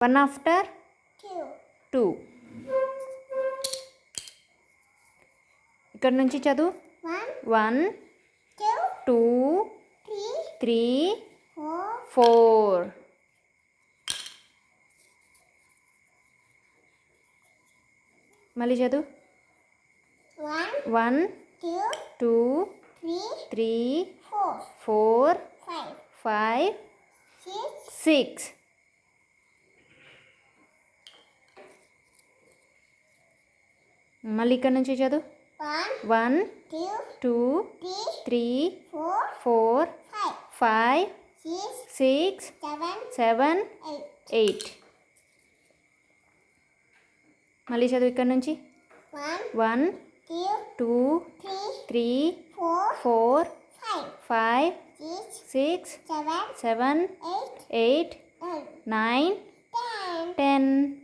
1 after 2. ఇక్కడ నుంచి చదువు. 1 2 3 4. మళ్ళీ చదువు. 1 2 3 4 5 6. మళ్ళీ ఇక్కడ నుంచి చదువు. 1 2 3 4 5 6 7 8. మళ్ళీ చదువు ఇక్కడ నుంచి. 1 2 3 4 5 6 7 8 9 10.